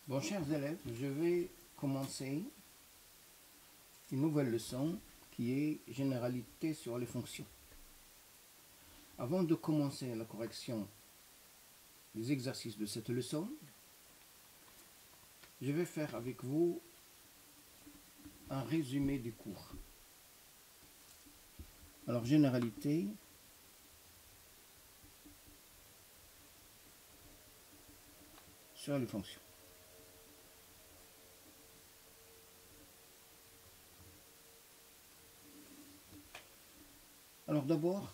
Bon, chers élèves, je vais commencer une nouvelle leçon qui est généralité sur les fonctions. Avant de commencer la correction des exercices de cette leçon, je vais faire avec vous un résumé du cours. Alors, généralité sur les fonctions. Alors d'abord,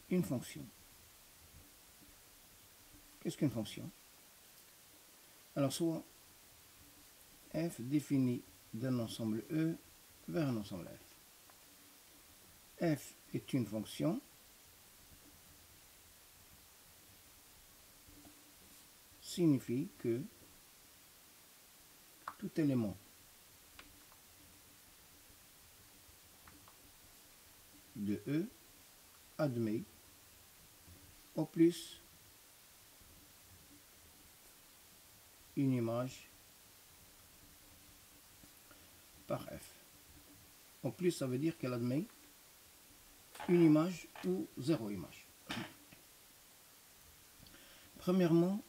une fonction. Qu'est-ce qu'une fonction? Alors soit f défini d'un ensemble E vers un ensemble F. F est une fonction signifie que tout élément de E admet au plus une image par F. Au plus, ça veut dire qu'elle admet une image ou zéro image. Premièrement,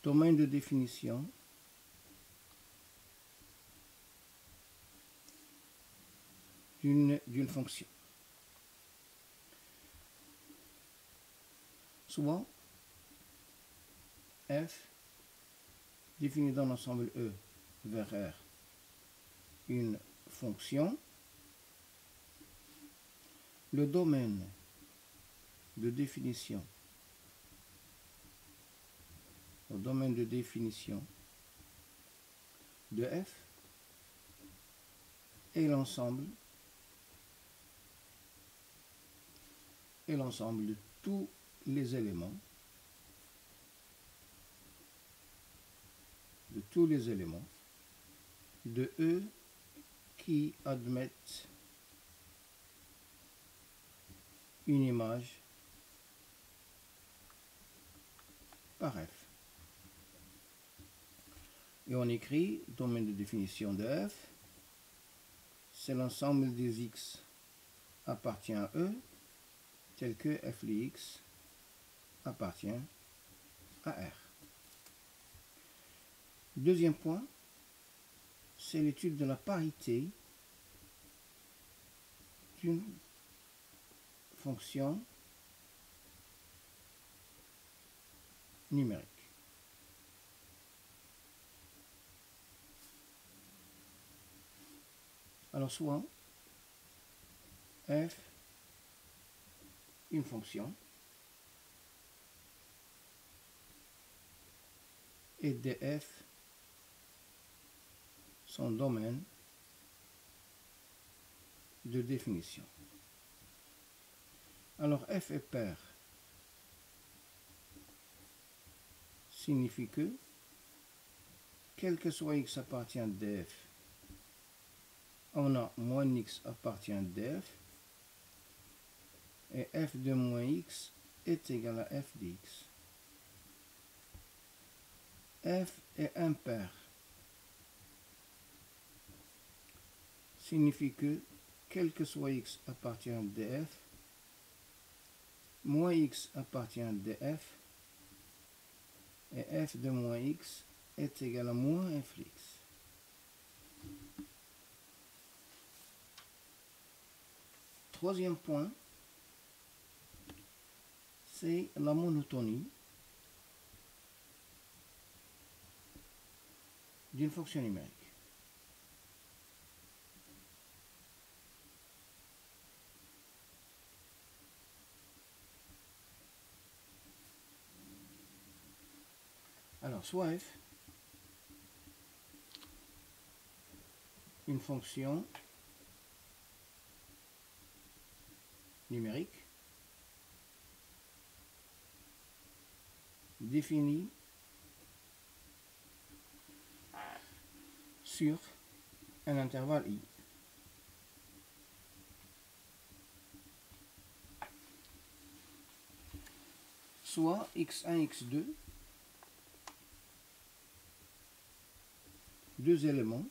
domaine de définition d'une fonction. Soit f définit dans l'ensemble E vers R une fonction. Le domaine de définition de f est l'ensemble de tous les éléments de E qui admettent une image par F. Et on écrit domaine de définition de F, c'est l'ensemble des X appartient à E, tel que f de X appartient à R. Deuxième point, c'est l'étude de la parité d'une fonction numérique. Alors soit f une fonction et df son domaine de définition. Alors f est pair signifie que quel que soit x appartient à df, on a moins x appartient à df et f de moins x est égal à f de x. F est impair signifie que quel que soit x appartient à df, moins x appartient à df et f de moins x est égal à moins f de x. Troisième point, c'est la monotonie d'une fonction numérique. Alors, soit f, une fonction numérique définie sur un intervalle i. soit x1, x2, deux éléments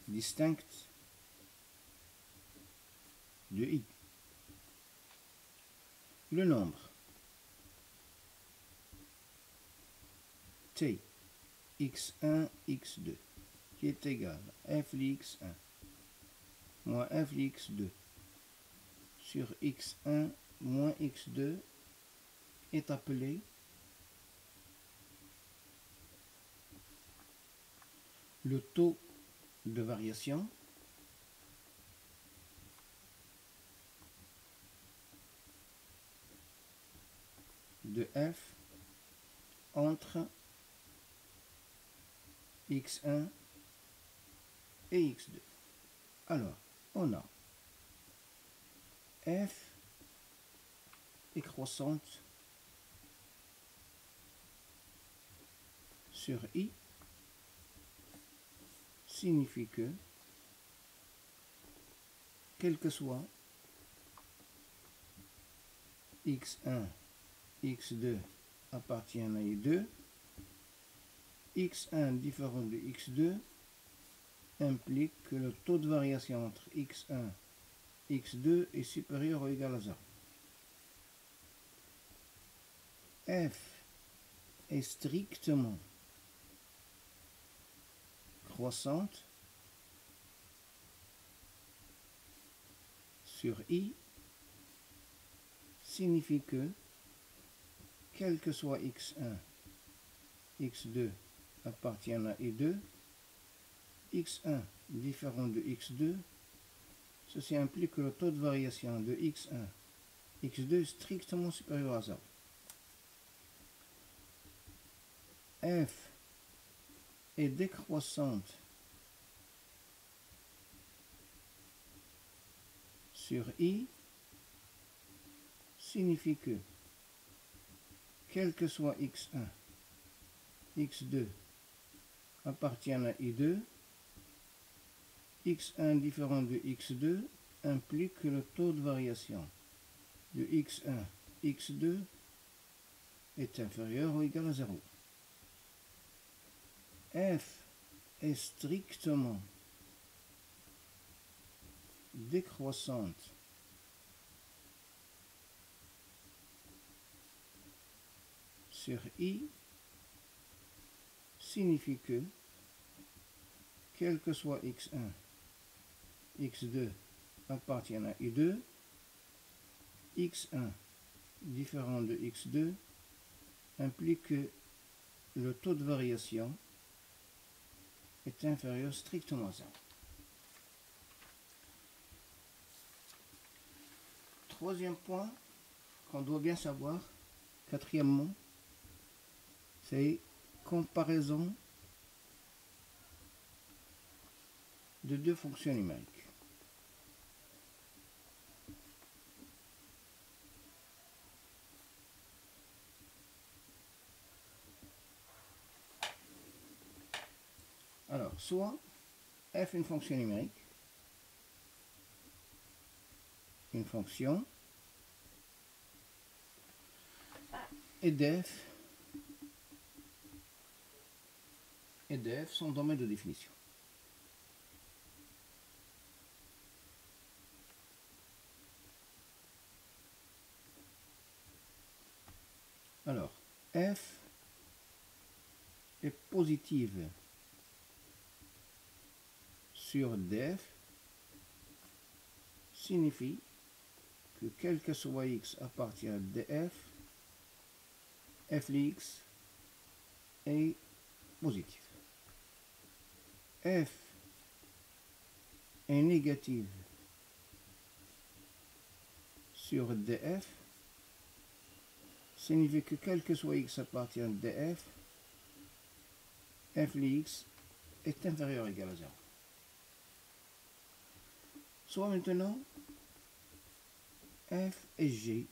distincts de i. Le nombre t x1, x2 qui est égal à f de x1 moins f de x2 sur x1 moins x2 est appelé le taux de variation de f entre x1 et x2. Alors, on a f est croissante sur i signifie que, quel que soit x1, x2 appartient à i2, x1 différent de x2 implique que le taux de variation entre x1 et x2 est supérieur ou égal à 0. F est strictement croissante sur i signifie que, quel que soit x1, x2 appartient à i2, x1 différent de x2, ceci implique que le taux de variation de x1, x2 est strictement supérieur à 0. F est décroissante sur i signifie que, quel que soit x1, x2 appartient à i2, x1 différent de x2 implique que le taux de variation de x1, x2 est inférieur ou égal à 0. F est strictement décroissante sur i signifie que, quel que soit x1, x2 appartient à i2, x1 différent de x2 implique que le taux de variation est inférieur strictement à 0. Troisième point qu'on doit bien savoir, quatrièmement, c'est comparaison de deux fonctions numériques. Alors, soit f est une fonction numérique, une fonction, et df son domaine de définition. Alors, f est positive sur df signifie que quel que soit x appartient à df, f de x est positif. F est négative sur df signifie que quel que soit x appartient à df, f de x est inférieur ou égal à 0. Soit maintenant f et g,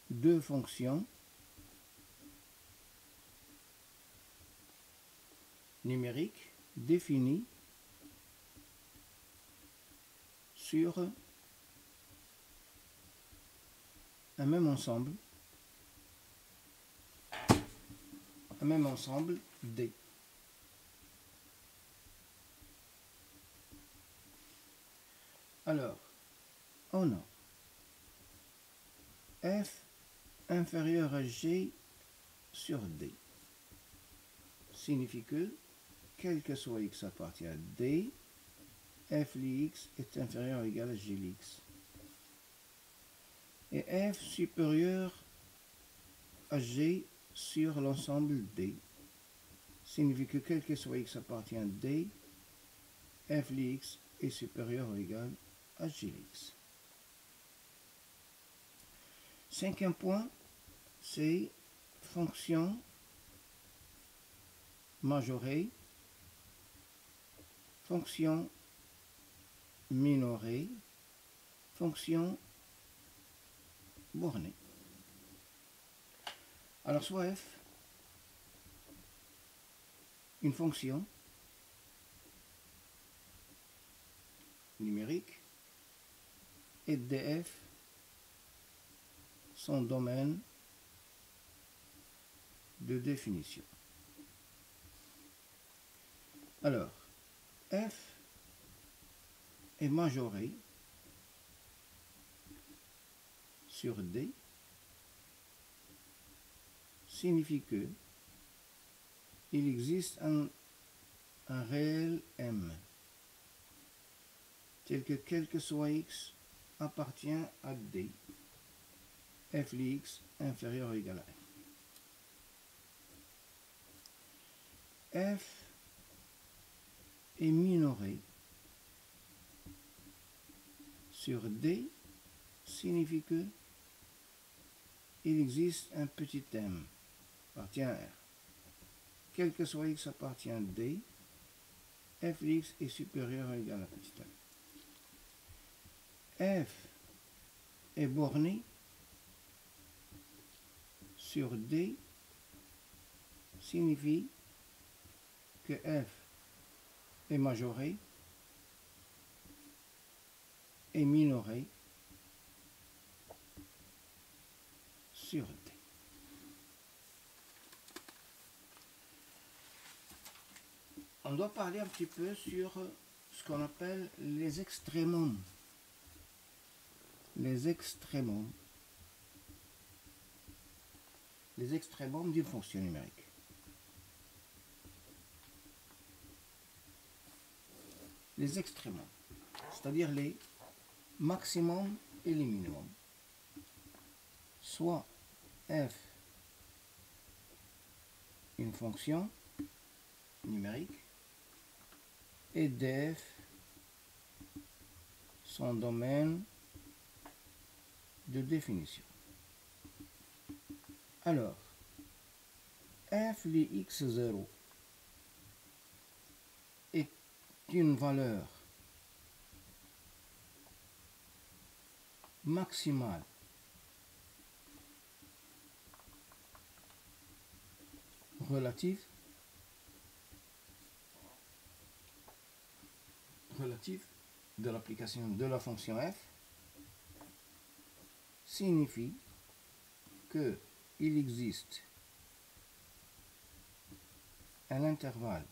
deux fonctions numériques définies sur un même ensemble D. Alors, on a F inférieur à G sur D. Signifie que, quel que soit X appartient à D, F Lx est inférieur ou égal à G Lx. Et F supérieur à G sur l'ensemble D signifie que, quel que soit X appartient à D, F Lx est supérieur ou égal à G Lx. Cinquième point, c'est fonction majorée, fonction minorée, fonction bornée. Alors, soit f, une fonction numérique, et df, son domaine de définition. Alors, f est majoré sur D signifie que il existe un réel M tel que quel que soit X appartient à D, f Lx inférieur ou égal à F est minoré sur D signifie que il existe un petit m appartient à R. Quel que soit X appartient à D, f Lx est supérieur ou égal à petit m. F est borné sur D signifie que f est majoré et minoré sur D. On doit parler un petit peu sur ce qu'on appelle les extrémums. Les extrémums d'une fonction numérique. Les extrémums, c'est-à-dire les maximum et les minimum. Soit f, une fonction numérique, et df, son domaine de définition. Alors, f de x0 est une valeur maximale relative de l'application de la fonction f signifie que il existe un intervalle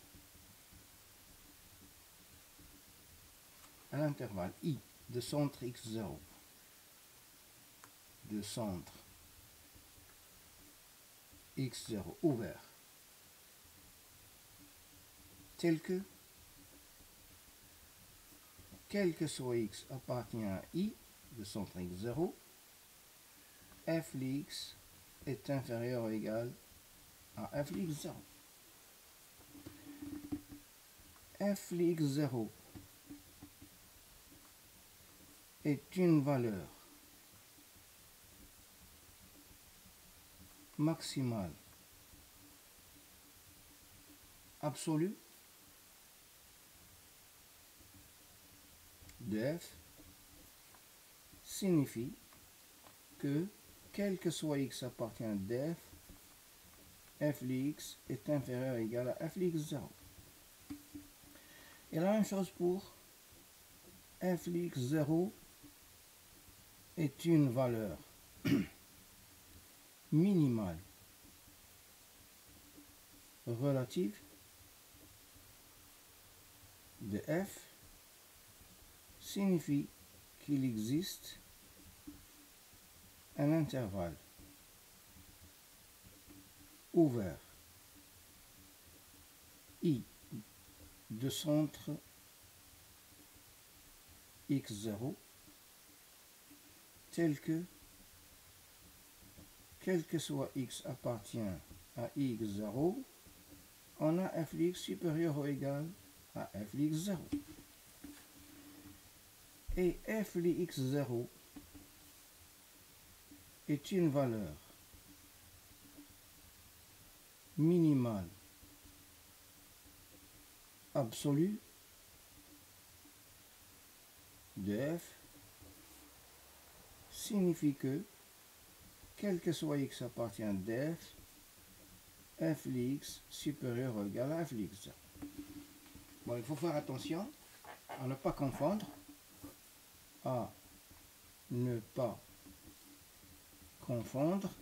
i de centre x0 ouvert tel que quel que soit x appartient à i de centre x0, f Lx est inférieur ou égal à f Lx0. F Lx0 est une valeur maximale absolue de f signifie que quel que soit x appartient à df, f Lx est inférieur ou égal à f Lx0. Et la même chose pour f Lx0 est une valeur minimale relative de f signifie qu'il existe un intervalle ouvert I de centre x0 tel que, quel que soit x appartient à x0, on a f de x supérieur ou égal à f de x0. Et f de x0 est une valeur minimale absolue de f signifie que, quel que soit x appartient à df, f de x supérieur ou égal à f de x0. Bon, il faut faire attention à ne pas confondre, à ne pas confondre,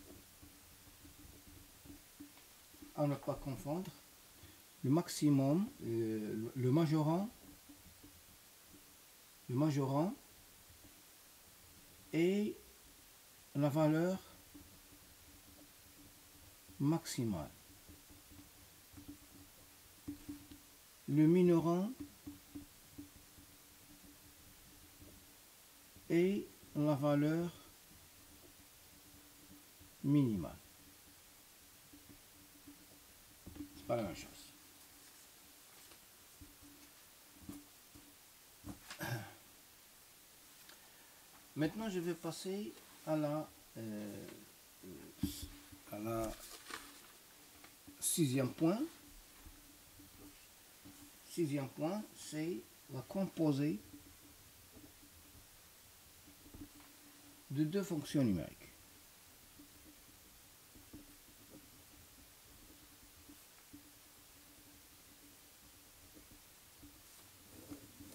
à ne pas confondre le maximum, le majorant et la valeur maximale. Le minorant et la valeur minimale. C'est pas la même chose. Maintenant, je vais passer à la sixième point. Sixième point, c'est la composée de deux fonctions numériques.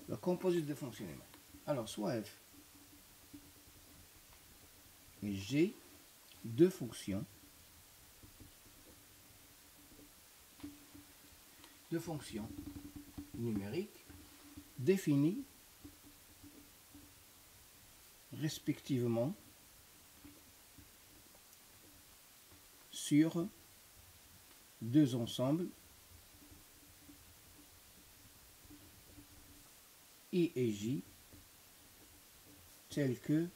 La composée de deux fonctions numériques. Alors, soit f et g, deux fonctions numériques définies respectivement sur deux ensembles I et J, tels que,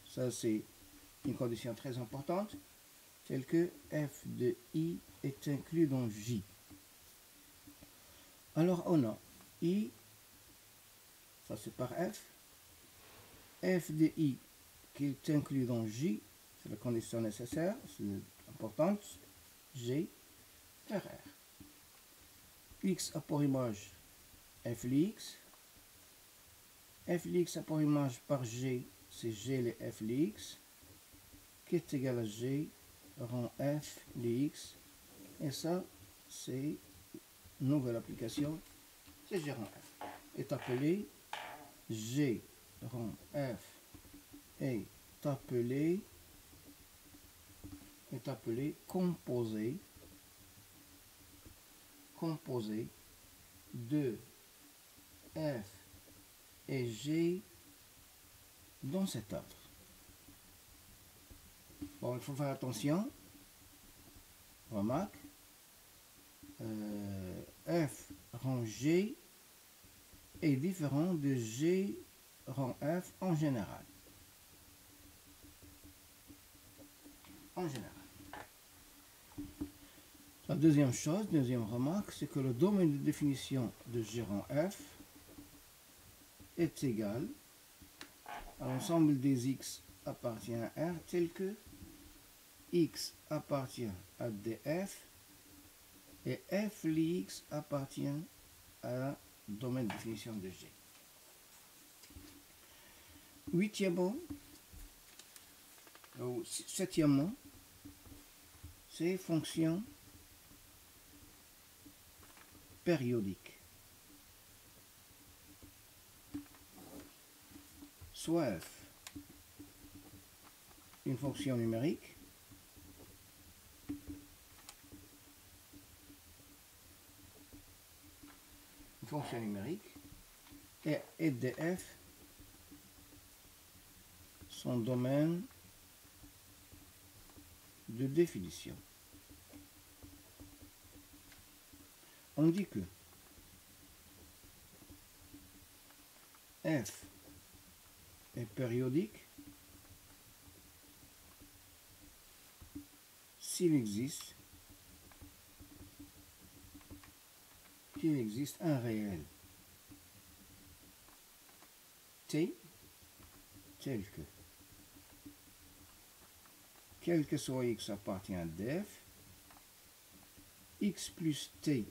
ça c'est une condition très importante, telle que f de I est inclus dans J. Alors on a I, ça c'est par f de I qui est inclus dans J, c'est la condition nécessaire, c'est importante, G par R. X a pour image f de x, f de x a pour image par G, c'est G les f de x, qui est égal à G rond f de x, et ça c'est une nouvelle application, c'est G rond f, est appelé G rond f est appelé composé de f et g dans cet ordre. Bon, il faut faire attention. Remarque, f rond g est différent de g rond f en général. La deuxième chose, deuxième remarque, c'est que le domaine de définition de G rond f est égal à l'ensemble des x appartient à R tel que x appartient à df et f de x appartient à domaine de définition de G. Huitièmement, ou septièmement, c'est fonction périodique. Soit f une fonction numérique et df son domaine de définition. On dit que f est périodique s'il existe un réel t tel que quel que soit x appartient à df, x plus t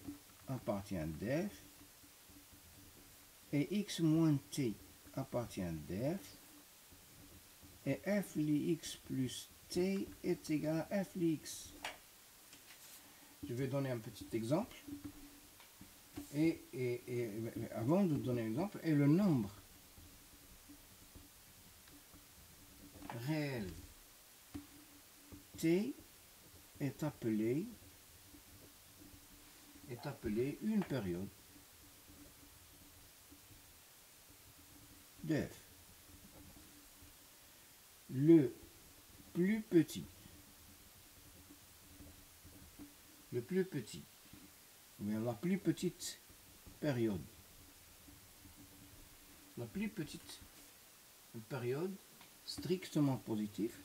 appartient à df, et x moins t appartient à df, et f li x plus t est égal à f li x. Je vais donner un petit exemple. Et avant de donner l'exemple, et le nombre réel t est appelé une période de f. Le plus petit, ou bien la plus petite période, strictement positive,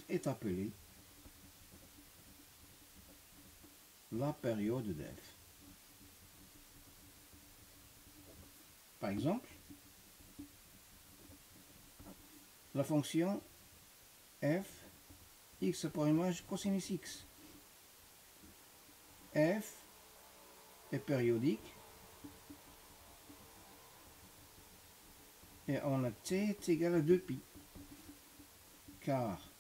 est appelée la période de f. Par exemple, la fonction f, x par image cosinus x. F est périodique et on a t est égal à 2π, car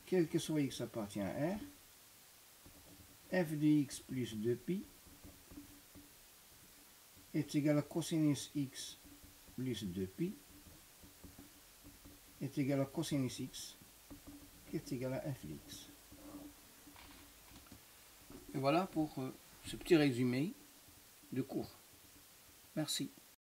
quel que soit x appartient à R, f de x plus 2π est égal à cosinus x plus 2π est égal à cosinus x qui est égal à f de x. Et voilà pour ce petit résumé de cours. Merci.